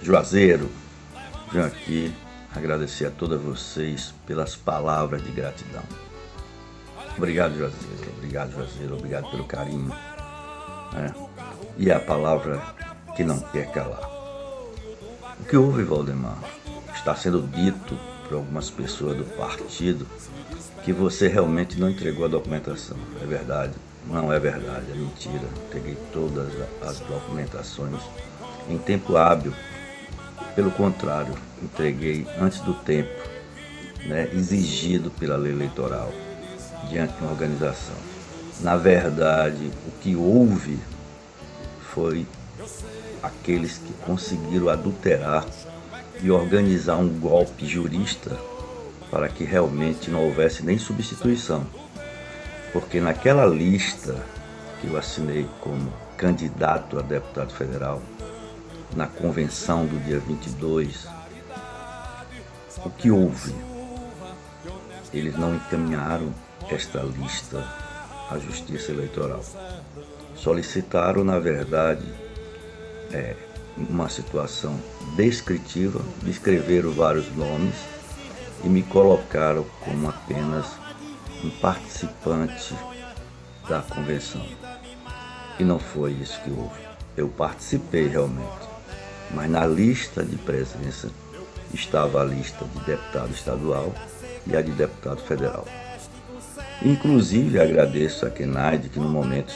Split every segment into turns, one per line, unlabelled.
Juazeiro, venho aqui agradecer a todos vocês pelas palavras de gratidão. Obrigado, Juazeiro, obrigado pelo carinho. E a palavra que não quer calar. O que houve, Valdemar? Está sendo dito por algumas pessoas do partido que você realmente não entregou a documentação. É verdade? Não é verdade, é mentira. Entreguei todas as documentações em tempo hábil. Pelo contrário, entreguei antes do tempo, exigido pela lei eleitoral, diante de uma organização. Na verdade, o que houve foi aqueles que conseguiram adulterar e organizar um golpe jurista para que realmente não houvesse nem substituição. Porque naquela lista que eu assinei como candidato a deputado federal, na convenção do dia 22, o que houve? Eles não encaminharam esta lista à Justiça Eleitoral. Solicitaram, na verdade, uma situação descritiva, descreveram vários nomes e me colocaram como apenas um participante da convenção. E não foi isso que houve. Eu participei realmente, mas na lista de presença estava a lista de deputado estadual e a de deputado federal. Inclusive agradeço a Kenaide que no momento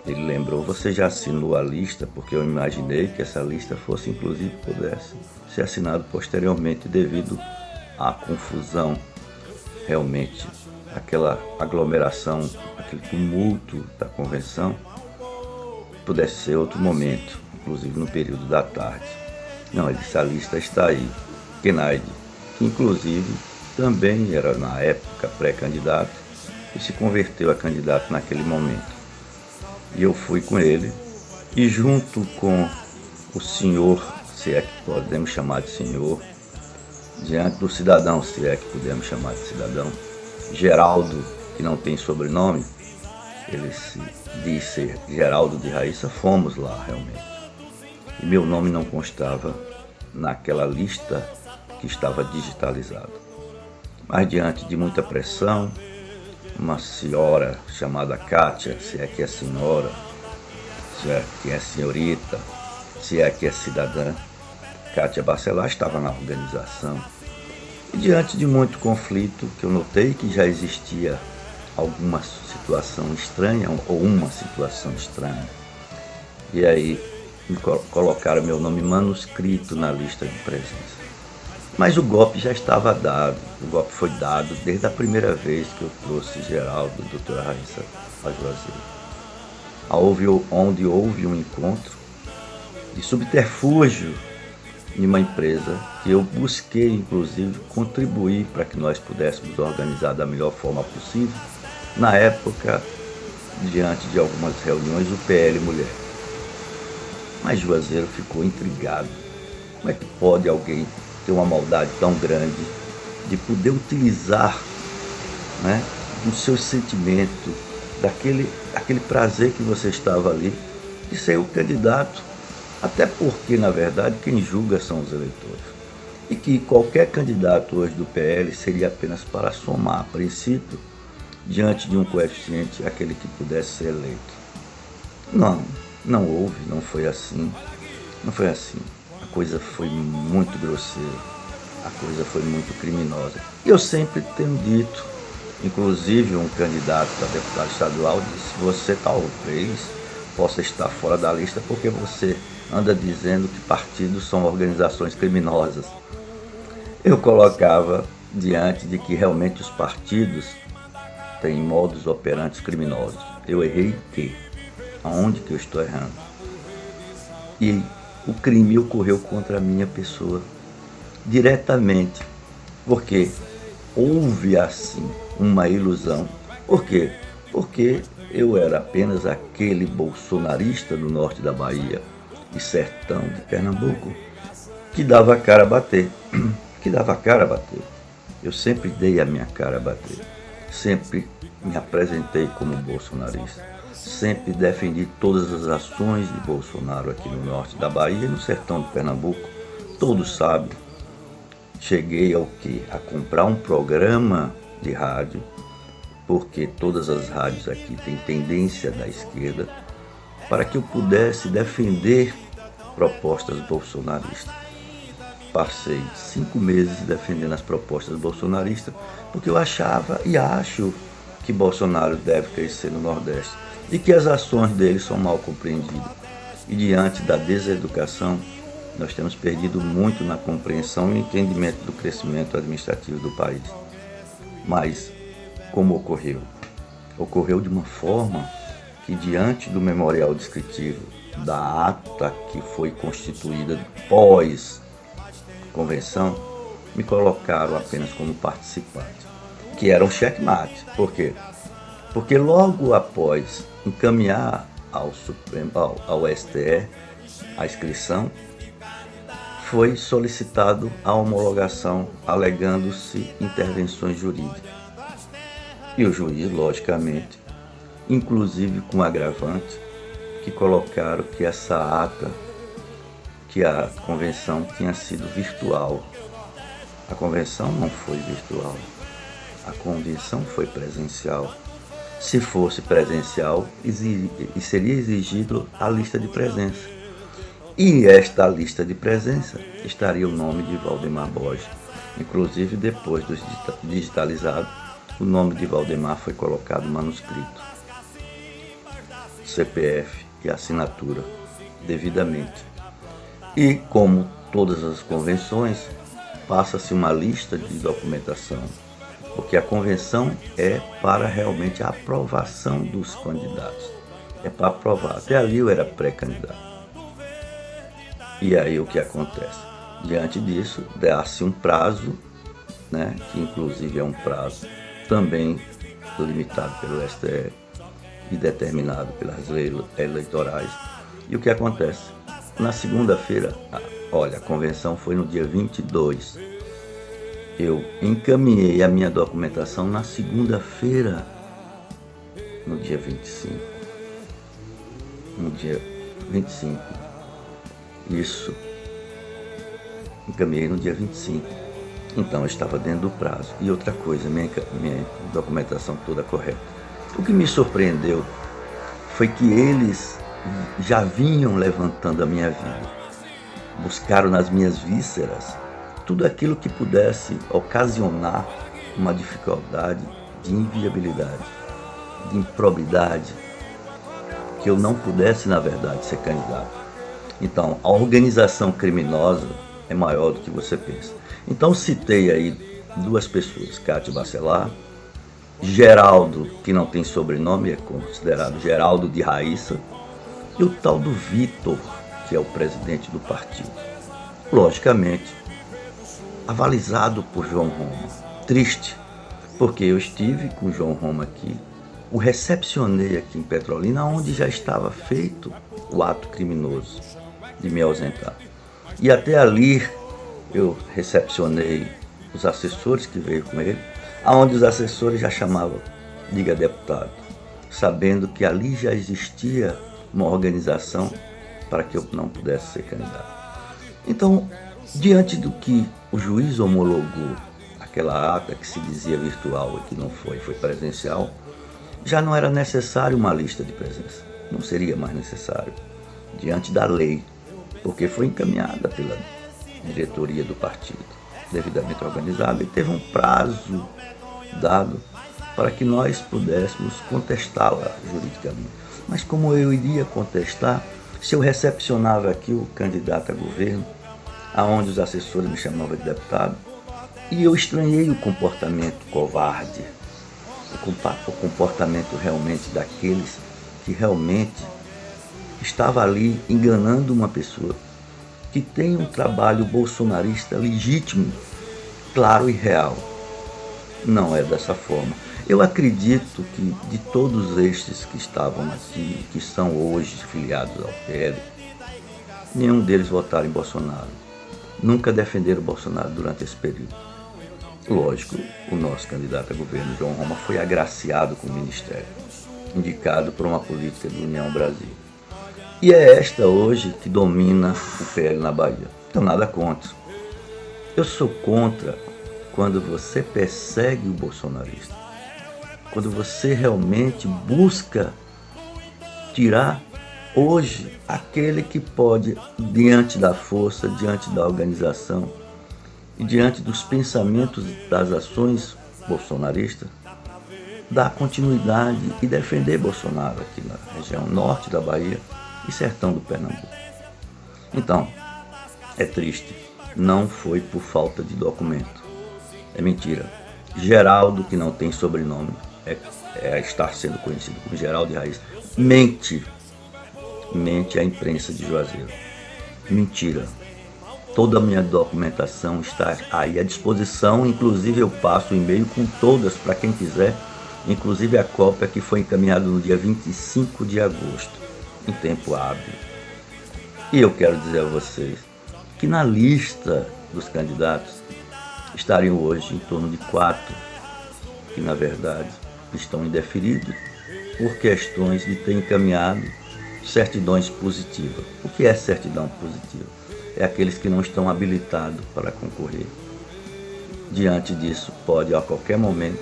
ele lembrou, você já assinou a lista, porque eu imaginei que essa lista fosse, inclusive, pudesse ser assinada posteriormente devido à confusão, realmente, aquela aglomeração, aquele tumulto da convenção, pudesse ser outro momento, inclusive no período da tarde. Não, essa lista está aí. Kenaide, que inclusive também era na época pré-candidato e se converteu a candidato naquele momento. E eu fui com ele, e junto com o senhor, se é que podemos chamar de senhor, diante do cidadão, se é que podemos chamar de cidadão, Geraldo, que não tem sobrenome, ele se diz ser Geraldo de Raíssa, fomos lá realmente. E meu nome não constava naquela lista que estava digitalizada. Mas diante de muita pressão, uma senhora chamada Kátia, se é que é senhora, se é que é senhorita, se é que é cidadã, Kátia Bacelar estava na organização. E diante de muito conflito, que eu notei que já existia alguma situação estranha, ou uma situação estranha, e aí me colocaram meu nome manuscrito na lista de presença. Mas o golpe já estava dado, o golpe foi dado desde a primeira vez que eu trouxe Geraldo, doutora Raíssa, a Juazeiro. Onde houve um encontro de subterfúgio em uma empresa que eu busquei, inclusive, contribuir para que nós pudéssemos organizar da melhor forma possível. Na época, diante de algumas reuniões, o PL Mulher. Mas Juazeiro ficou intrigado. Como é que pode alguém ter uma maldade tão grande de poder utilizar o seu sentimento, daquele prazer que você estava ali, de ser o candidato, até porque, na verdade, quem julga são os eleitores. E que qualquer candidato hoje do PL seria apenas para somar, a princípio, diante de um coeficiente, aquele que pudesse ser eleito. Não houve, não foi assim. Não foi assim. A coisa foi muito grosseira, a coisa foi muito criminosa. E eu sempre tenho dito, inclusive um candidato a deputado estadual disse, você talvez possa estar fora da lista porque você anda dizendo que partidos são organizações criminosas. Eu colocava diante de que realmente os partidos têm modus operandi criminosos. Eu errei em quê? Aonde que eu estou errando? E o crime ocorreu contra a minha pessoa, diretamente, porque houve assim uma ilusão. Por quê? Porque eu era apenas aquele bolsonarista do norte da Bahia e sertão de Pernambuco que dava a cara a bater, Eu sempre dei a minha cara a bater, sempre me apresentei como bolsonarista. Sempre defendi todas as ações de Bolsonaro aqui no norte da Bahia e no sertão de Pernambuco. todos sabem, cheguei ao quê? A comprar um programa de rádio, porque todas as rádios aqui têm tendência da esquerda, para que eu pudesse defender propostas bolsonaristas. Passei 5 meses defendendo as propostas bolsonaristas, porque eu achava e acho que Bolsonaro deve crescer no Nordeste e que as ações dele são mal compreendidas. E diante da deseducação, nós temos perdido muito na compreensão e entendimento do crescimento administrativo do país. Mas como ocorreu? Ocorreu de uma forma que, diante do memorial descritivo da ata que foi constituída pós-convenção, me colocaram apenas como participante, que era um checkmate. Por quê? Porque logo após encaminhar ao STE a inscrição, foi solicitado a homologação, alegando-se intervenções jurídicas. E o juiz, logicamente, inclusive com agravante, que colocaram que essa ata, que a convenção tinha sido virtual. A convenção não foi virtual, a convenção foi presencial. Se fosse presencial, seria exigido a lista de presença. E esta lista de presença estaria o nome de Valdemar Borges. Inclusive, depois do digitalizado, o nome de Valdemar foi colocado manuscrito, CPF e assinatura devidamente. E, como todas as convenções, passa-se uma lista de documentação, porque a convenção é para realmente a aprovação dos candidatos. É para aprovar. Até ali eu era pré-candidato. E aí o que acontece? Diante disso, dá-se um prazo, né, que inclusive é um prazo também limitado pelo STF e determinado pelas leis eleitorais. E o que acontece? Na segunda-feira, olha, a convenção foi no dia 22. Eu encaminhei a minha documentação na segunda-feira, no dia 25. No dia 25. Isso. Encaminhei no dia 25. Então eu estava dentro do prazo. E outra coisa, minha documentação toda correta. O que me surpreendeu foi que eles já vinham levantando a minha vida. Buscaram nas minhas vísceras tudo aquilo que pudesse ocasionar uma dificuldade de inviabilidade, de improbidade, que eu não pudesse, na verdade, ser candidato. Então, a organização criminosa é maior do que você pensa. Então, citei aí 2 pessoas, Cátia Bacelar, Geraldo, que não tem sobrenome, é considerado Geraldo de Raíssa, e o tal do Vitor, que é o presidente do partido. Logicamente, avalizado por João Roma. Triste, porque eu estive com João Roma aqui, o recepcionei aqui em Petrolina, onde já estava feito o ato criminoso de me ausentar. E até ali eu recepcionei os assessores que veio com ele, aonde os assessores já chamavam, diga deputado, sabendo que ali já existia uma organização para que eu não pudesse ser candidato. Então, diante do que o juiz homologou, aquela ata que se dizia virtual e que não foi presencial, já não era necessário uma lista de presença, não seria mais necessário, diante da lei, porque foi encaminhada pela diretoria do partido, devidamente organizada, e teve um prazo dado para que nós pudéssemos contestá-la juridicamente. Mas como eu iria contestar se eu recepcionava aqui o candidato a governo, aonde os assessores me chamavam de deputado, e eu estranhei o comportamento covarde, o comportamento realmente daqueles que realmente estava ali enganando uma pessoa que tem um trabalho bolsonarista legítimo, claro e real. Não é dessa forma. Eu acredito que de todos estes que estavam aqui, que são hoje filiados ao PL, nenhum deles votaram em Bolsonaro. Nunca defenderam Bolsonaro durante esse período. Lógico, o nosso candidato a governo, João Roma, foi agraciado com o ministério, indicado por uma política do União Brasil. E é esta hoje que domina o PL na Bahia. Então nada contra. Eu sou contra quando você persegue o bolsonarista, quando você realmente busca tirar hoje aquele que pode, diante da força, diante da organização e diante dos pensamentos das ações bolsonaristas, dar continuidade e defender Bolsonaro aqui na região norte da Bahia e sertão do Pernambuco. Então, é triste, não foi por falta de documento. É mentira. Geraldo, que não tem sobrenome, está sendo conhecido como Geraldo de Raiz, mente a imprensa de Juazeiro. Mentira. Toda a minha documentação está aí à disposição, inclusive eu passo o e-mail com todas para quem quiser, inclusive a cópia que foi encaminhada no dia 25 de agosto, em tempo hábil. E eu quero dizer a vocês que na lista dos candidatos estariam hoje em torno de 4, que na verdade estão indeferidos por questões de ter encaminhado certidões positivas. O que é certidão positiva? É aqueles que não estão habilitados para concorrer. Diante disso, pode a qualquer momento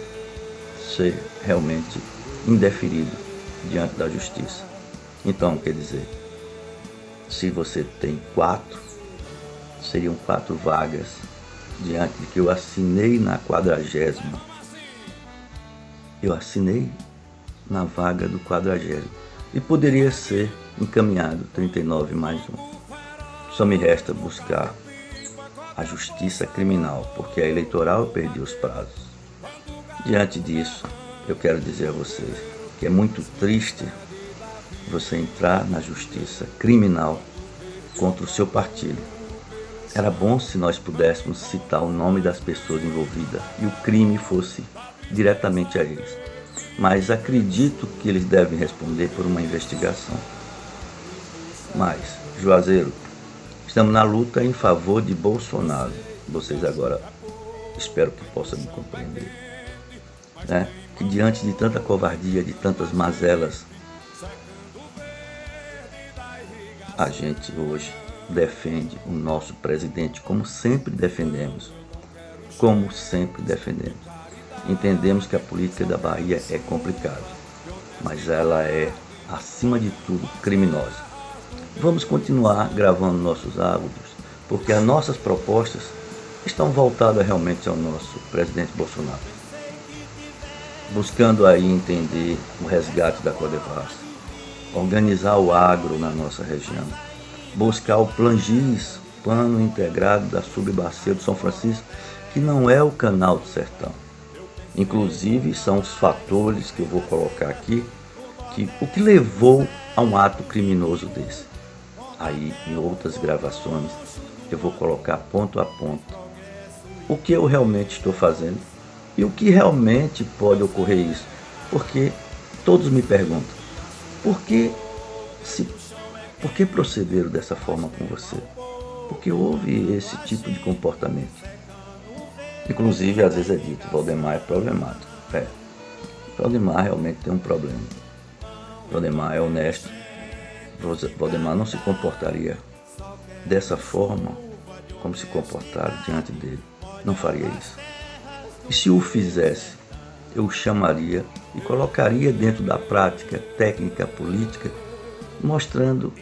ser realmente indeferido diante da justiça. Então, quer dizer, se você tem 4, seriam 4 vagas diante de que eu assinei na 40ª. Eu assinei na vaga do 40º e poderia ser encaminhado 39 mais 1. Só me resta buscar a justiça criminal, porque a eleitoral eu perdi os prazos. Diante disso, eu quero dizer a vocês que é muito triste você entrar na justiça criminal contra o seu partido. Era bom se nós pudéssemos citar o nome das pessoas envolvidas e o crime fosse diretamente a eles. Mas acredito que eles devem responder por uma investigação. Mas, Juazeiro, estamos na luta em favor de Bolsonaro. Vocês agora, espero que possam me compreender, né? Que diante de tanta covardia, de tantas mazelas, a gente hoje defende o nosso presidente como sempre defendemos. Entendemos que a política da Bahia é complicada, mas ela é, acima de tudo, criminosa. Vamos continuar gravando nossos áudios, porque as nossas propostas estão voltadas realmente ao nosso presidente Bolsonaro, buscando aí entender o resgate da Codevasf, organizar o agro na nossa região, buscar o Plangis, Plano Integrado da Subbacia do São Francisco, que não é o canal do sertão. Inclusive, são os fatores que eu vou colocar aqui, o que levou a um ato criminoso desse. Aí, em outras gravações, eu vou colocar ponto a ponto o que eu realmente estou fazendo e o que realmente pode ocorrer isso. Porque todos me perguntam, por que procederam dessa forma com você? Porque houve esse tipo de comportamento. Inclusive, às vezes é dito, Valdemar é problemático. Valdemar realmente tem um problema. Valdemar é honesto. Valdemar não se comportaria dessa forma como se comportaram diante dele. Não faria isso. E se o fizesse, eu o chamaria e colocaria dentro da prática técnica política, mostrando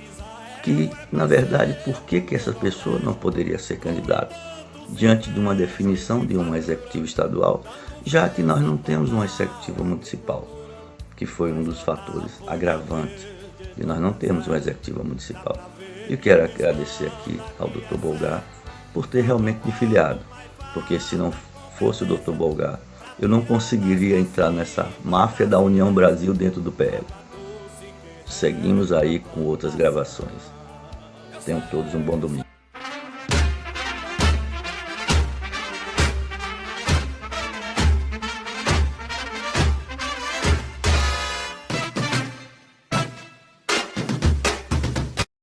que, na verdade, por que essa pessoa não poderia ser candidata diante de uma definição de um executivo estadual, já que nós não temos um executivo municipal, que foi um dos fatores agravantes de nós não termos um executivo municipal. Eu quero agradecer aqui ao Dr. Bolgar por ter realmente me filiado, porque se não fosse o Dr. Bolgar, eu não conseguiria entrar nessa máfia da União Brasil dentro do PL. Seguimos aí com outras gravações. Tenham todos um bom domingo.